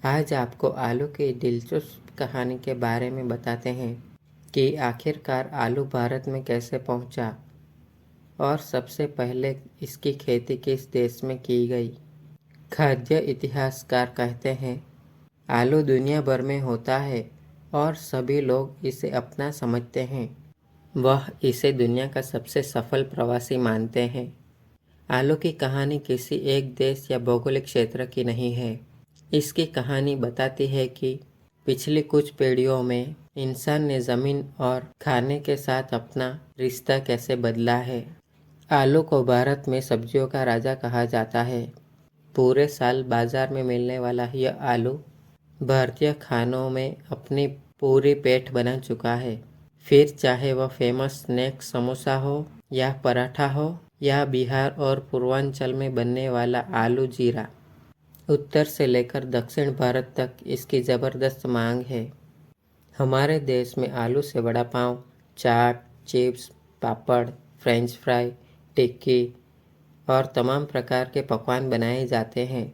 आज आपको आलू की दिलचस्प कहानी के बारे में बताते हैं कि आखिरकार आलू भारत में कैसे पहुंचा और सबसे पहले इसकी खेती किस देश में की गई। खाद्य इतिहासकार कहते हैं, आलू दुनिया भर में होता है और सभी लोग इसे अपना समझते हैं। वह इसे दुनिया का सबसे सफल प्रवासी मानते हैं। आलू की कहानी किसी एक देश या भौगोलिक क्षेत्र की नहीं है। इसकी कहानी बताती है कि पिछली कुछ पीढ़ियों में इंसान ने ज़मीन और खाने के साथ अपना रिश्ता कैसे बदला है। आलू को भारत में सब्जियों का राजा कहा जाता है। पूरे साल बाजार में मिलने वाला यह आलू भारतीय खानों में अपनी पूरी पेट बना चुका है। फिर चाहे वह फेमस स्नैक समोसा हो या पराठा हो या बिहार और पूर्वांचल में बनने वाला आलू जीरा, उत्तर से लेकर दक्षिण भारत तक इसकी ज़बरदस्त मांग है। हमारे देश में आलू से वड़ा पाव, चाट, चिप्स, पापड़, फ्रेंच फ्राई, टिक्की और तमाम प्रकार के पकवान बनाए जाते हैं।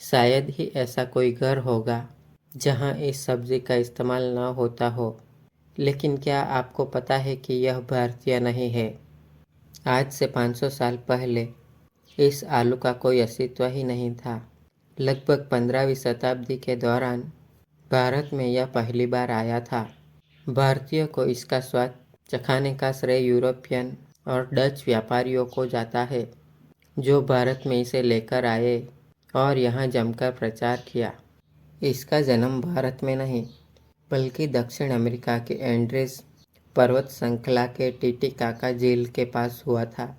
शायद ही ऐसा कोई घर होगा जहां इस सब्जी का इस्तेमाल न होता हो। लेकिन क्या आपको पता है कि यह भारतीय नहीं है? आज से 500 साल पहले इस आलू का कोई अस्तित्व ही नहीं था। लगभग 15वीं शताब्दी के दौरान भारत में यह पहली बार आया था। भारतीयों को इसका स्वाद चखाने का श्रेय यूरोपियन और डच व्यापारियों को जाता है, जो भारत में इसे लेकर आए और यहाँ जमकर प्रचार किया। इसका जन्म भारत में नहीं, बल्कि दक्षिण अमेरिका के एंड्रीज पर्वत श्रृंखला के टिटिकाका झील के पास हुआ था।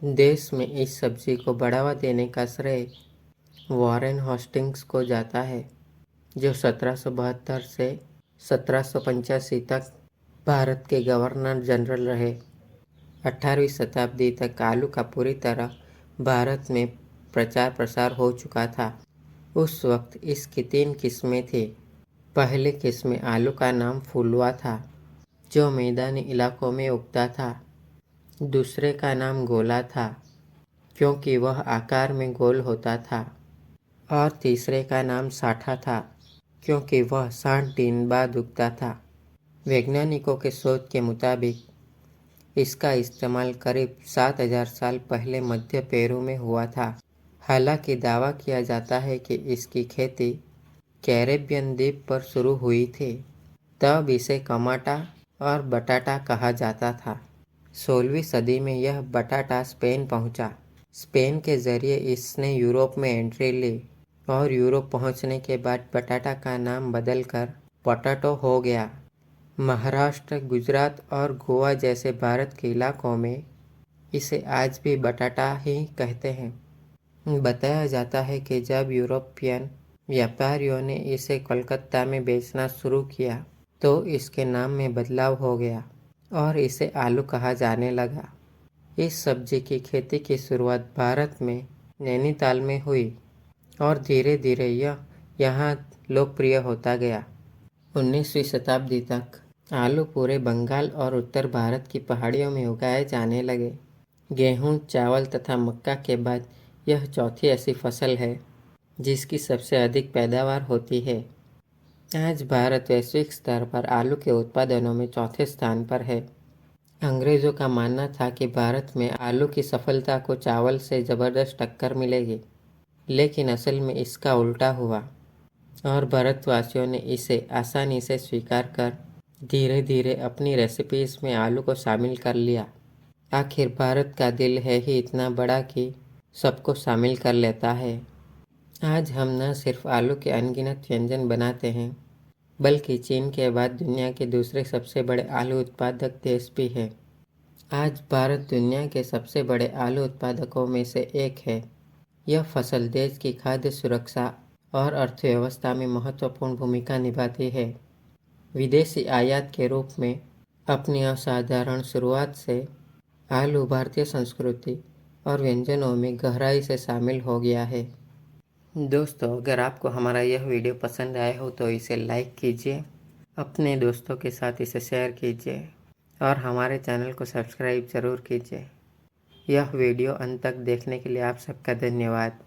देश में इस सब्जी को बढ़ावा देने का श्रेय वॉरेन हेस्टिंग्स को जाता है, जो 1772 से 1785 तक भारत के गवर्नर जनरल रहे। 18वीं शताब्दी तक आलू का पूरी तरह भारत में प्रचार प्रसार हो चुका था। उस वक्त इसकी 3 किस्में थी। पहली किस्म आलू का नाम फुलवा था, जो मैदानी इलाकों में उगता था। दूसरे का नाम गोला था, क्योंकि वह आकार में गोल होता था। और तीसरे का नाम साठा था, क्योंकि वह 60 दिन बाद उगता था। वैज्ञानिकों के शोध के मुताबिक इसका इस्तेमाल करीब 7000 साल पहले मध्य पेरू में हुआ था। हालांकि दावा किया जाता है कि इसकी खेती कैरेबियन द्वीप पर शुरू हुई थी। तब इसे कमाटा और बटाटा कहा जाता था। 16वीं सदी में यह बटाटा स्पेन पहुंचा। स्पेन के जरिए इसने यूरोप में एंट्री ली और यूरोप पहुंचने के बाद बटाटा का नाम बदलकर पोटैटो हो गया। महाराष्ट्र, गुजरात और गोवा जैसे भारत के इलाकों में इसे आज भी बटाटा ही कहते हैं। बताया जाता है कि जब यूरोपियन व्यापारियों ने इसे कलकत्ता में बेचना शुरू किया, तो इसके नाम में बदलाव हो गया और इसे आलू कहा जाने लगा। इस सब्जी की खेती की शुरुआत भारत में नैनीताल में हुई और धीरे धीरे यह यहाँ लोकप्रिय होता गया। 19वीं शताब्दी तक आलू पूरे बंगाल और उत्तर भारत की पहाड़ियों में उगाए जाने लगे। गेहूँ, चावल तथा मक्का के बाद यह चौथी ऐसी फसल है जिसकी सबसे अधिक पैदावार होती है। आज भारत वैश्विक स्तर पर आलू के उत्पादनों में चौथे स्थान पर है। अंग्रेज़ों का मानना था कि भारत में आलू की सफलता को चावल से ज़बरदस्त टक्कर मिलेगी, लेकिन असल में इसका उल्टा हुआ और भारतवासियों ने इसे आसानी से स्वीकार कर धीरे धीरे अपनी रेसिपीज़ में आलू को शामिल कर लिया। आखिर भारत का दिल है ही इतना बड़ा कि सबको शामिल कर लेता है। आज हम न सिर्फ आलू के अनगिनत व्यंजन बनाते हैं, बल्कि चीन के बाद दुनिया के दूसरे सबसे बड़े आलू उत्पादक देश भी है। आज भारत दुनिया के सबसे बड़े आलू उत्पादकों में से एक है। यह फसल देश की खाद्य सुरक्षा और अर्थव्यवस्था में महत्वपूर्ण भूमिका निभाती है। विदेशी आयात के रूप में अपनी असाधारण शुरुआत से आलू भारतीय संस्कृति और व्यंजनों में गहराई से शामिल हो गया है। दोस्तों, अगर आपको हमारा यह वीडियो पसंद आया हो तो इसे लाइक कीजिए, अपने दोस्तों के साथ इसे शेयर कीजिए और हमारे चैनल को सब्सक्राइब ज़रूर कीजिए। यह वीडियो अंत तक देखने के लिए आप सबका धन्यवाद।